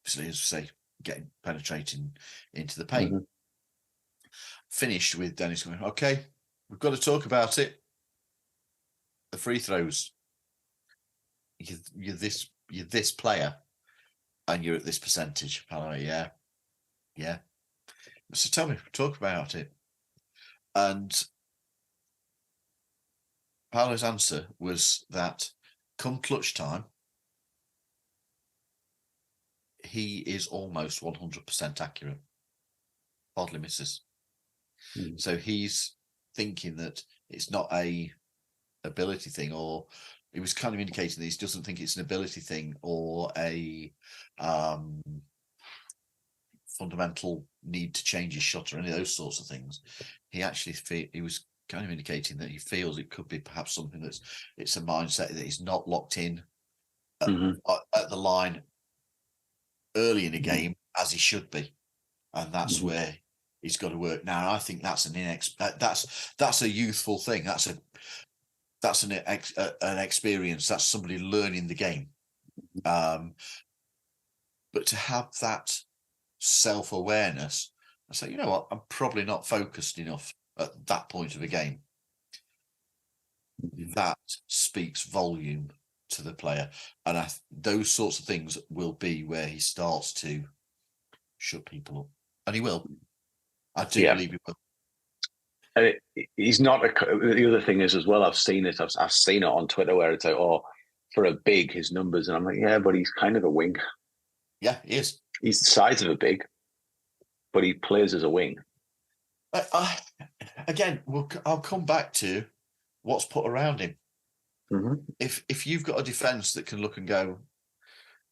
obviously, as I say, penetrating into the paint. Mm-hmm. Finished with Dennis going, okay, we've got to talk about it. The free throws. You're this player, and you're at this percentage. I'm like, yeah. So tell me, talk about it. And Paolo's answer was that come clutch time, he is almost 100% accurate. Hardly misses. Mm. So he's thinking that it's not a ability thing, or he was kind of indicating that he doesn't think it's an ability thing or a fundamental need to change his shot or any of those sorts of things. He actually he was kind of indicating that he feels it could be perhaps something it's a mindset that he's not locked in at the line early in the game as he should be, and that's where he's got to work. Now I think that's that's a youthful thing. That's an experience. That's somebody learning the game. But to have that self-awareness, I say, you know what, I'm probably not focused enough at that point of a game. That speaks volume to the player. And those sorts of things will be where he starts to shut people up. And he will. I do believe he will. And he's not the other thing is as well, I've seen it on Twitter where it's like, oh, for a big, his numbers, and I'm like, yeah, but he's kind of a wing. Yeah, he is. He's the size of a big, but he plays as a wing. Again, I'll come back to what's put around him. Mm-hmm. If you've got a defence that can look and go,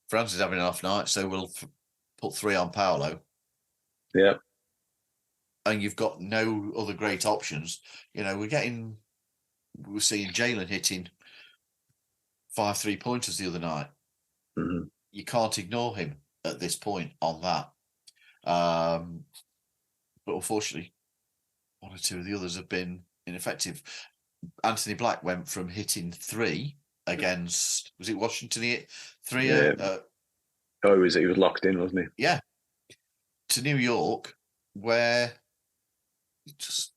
Franz is having an off night, so we'll put 3 on Paolo. Yeah. And you've got no other great options. You know, we're seeing Jalen hitting 5 3-pointers the other night. Mm-hmm. You can't ignore him at this point on that. But unfortunately, 1 or 2 of the others have been ineffective. Anthony Black went from hitting 3 against, was it Washington? He hit 3. Yeah. He was locked in, wasn't he? Yeah. To New York, where it just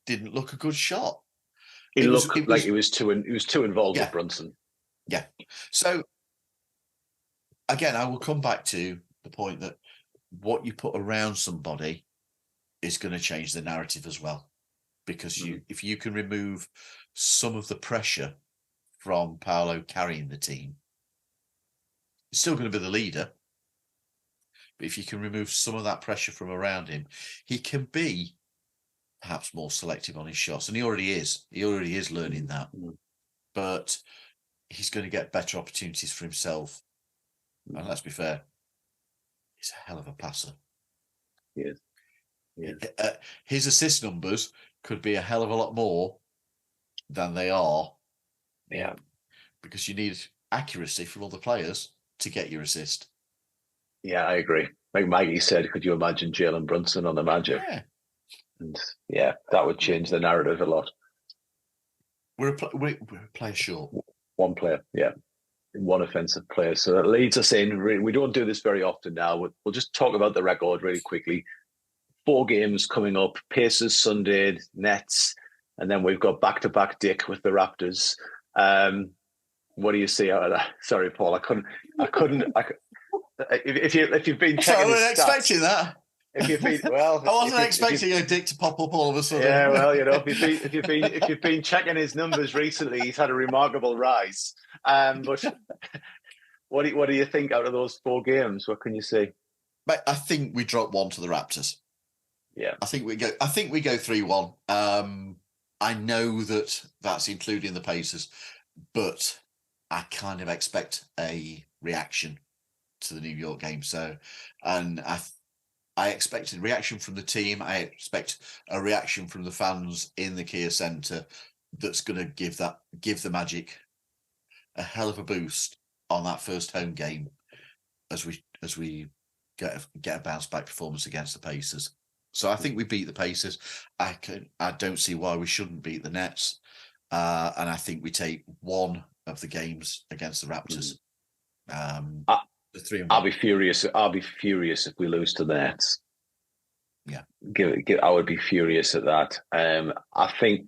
didn't look a good shot. He looked like he was too involved with Brunson. Yeah. So again, I will come back to the point that what you put around somebody is going to change the narrative as well. Because if you can remove some of the pressure from Paolo carrying the team, he's still going to be the leader. But if you can remove some of that pressure from around him, he can be perhaps more selective on his shots. And he already is. He already is learning that. But he's going to get better opportunities for himself. And let's be fair, he's a hell of a passer. He is. His assist numbers could be a hell of a lot more than they are. Yeah. Because you need accuracy from other players to get your assist. Yeah, I agree. Like Mikey said, could you imagine Jalen Brunson on the Magic? Yeah. And that would change the narrative a lot. We're a player short. One player, yeah. One offensive player. So that leads us in. We don't do this very often now. We'll just talk about the record really quickly. 4 games coming up. Pacers Sunday, Nets, and then we've got back-to-back Dick with the Raptors. What do you see out of that? Sorry, Paul. I couldn't. If you've been checking, I wasn't expecting that. If you've been I wasn't expecting a Dick to pop up all of a sudden. Yeah, well, if you've been checking his numbers recently, he's had a remarkable rise. But what do you think out of those 4 games? What can you say? Mate, I think we drop 1 to the Raptors. Yeah, I think we go 3-1. I know that's including the Pacers. but I kind of expect a reaction to the New York game. So, and I expected a reaction from the team. I expect a reaction from the fans in the Kia Centre that's going to give the Magic a hell of a boost on that first home game as we get a bounce back performance against the Pacers. So I think we beat the Pacers. I don't see why we shouldn't beat the Nets, and I think we take one of the games against the Raptors. The 3-1. I'll be furious. I'll be furious if we lose to the Nets. Yeah, I would be furious at that. I think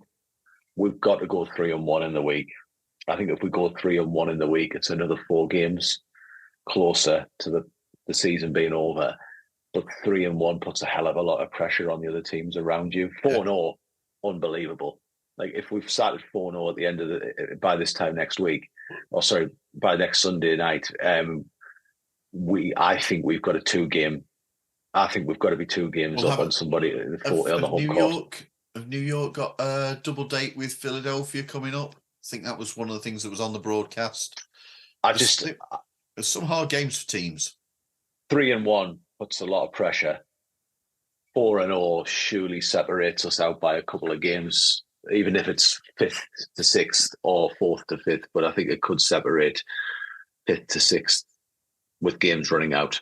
we've got to go 3-1 in the week. I think if we go 3-1 in the week, it's another 4 games closer to the season being over. But 3-1 puts a hell of a lot of pressure on the other teams around you. 4-0, unbelievable. Like if we've started 4-0 at the end of by this time next week, by next Sunday night, I think we've got a 2-game. I think we've got to be 2 games up on somebody on the home court. Have New York got a double date with Philadelphia coming up? I think that was one of the things that was on the broadcast. There's some hard games for teams. 3-1 puts a lot of pressure. 4-0 surely separates us out by a couple of games, even if it's 5th to 6th or 4th to 5th. But I think it could separate 5th to 6th with games running out.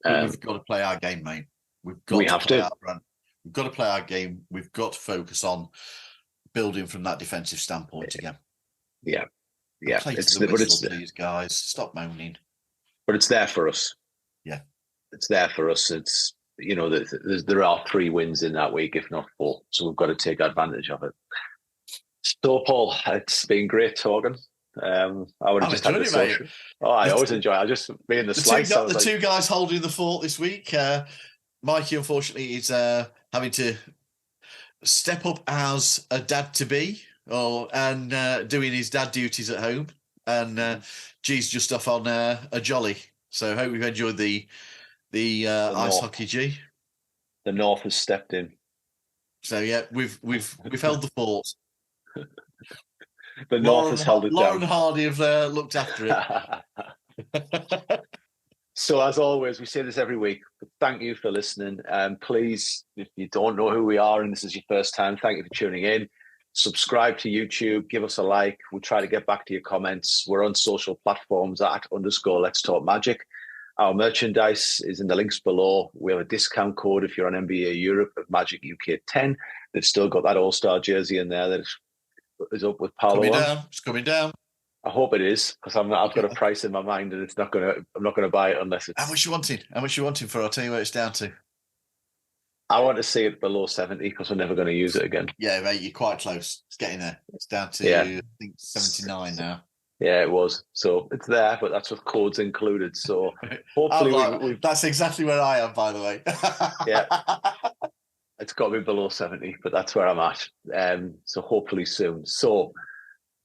We've got to play our game, mate. We've got to play our game. We've got to focus on building from that defensive standpoint again. Yeah. These guys, stop moaning. But it's there for us. Yeah, it's there for us. It's there are 3 wins in that week, if not 4. So we've got to take advantage of it. So, Paul, it's been great talking. I would have just had the social. I always enjoy it. I just being the slice. The 2 guys holding the fort this week. Mikey, unfortunately, is having to step up as a dad to be, and doing his dad duties at home. And G's just off on a jolly. So I hope you've enjoyed the ice hockey, G. The North has stepped in. So yeah, we've held the fort. The North has held it down. Lauren Hardy have looked after it. So as always, we say this every week, but thank you for listening. Please, if you don't know who we are and this is your first time, thank you for tuning in. Subscribe to YouTube, give us a like. We'll try to get back to your comments. We're on social platforms @_Let's Talk Magic. Our merchandise is in the links below. We have a discount code if you're on NBA Europe of Magic UK 10. They've still got that All-Star jersey in there that is up with Paolo. It's coming down. I hope it is, because I've got a price in my mind and I'm not gonna buy it unless it's. How much you wanting for? I'll tell you what it's down to. I want to see it below 70 because we're never going to use it again. Yeah, mate, you're quite close. It's getting there. It's down to I think 79 now. Yeah, it was. So it's there, but that's with codes included. So hopefully that's exactly where I am, by the way. Yeah. It's got to be below 70, but that's where I'm at. So hopefully soon. So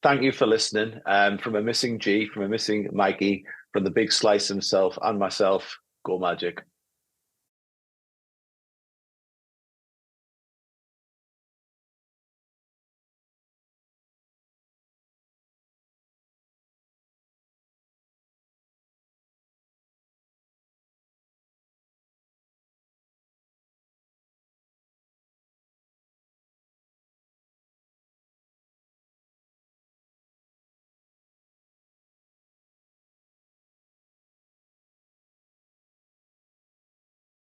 thank you for listening. From a missing G, from a missing Mikey, from the big slice himself and myself, go Magic.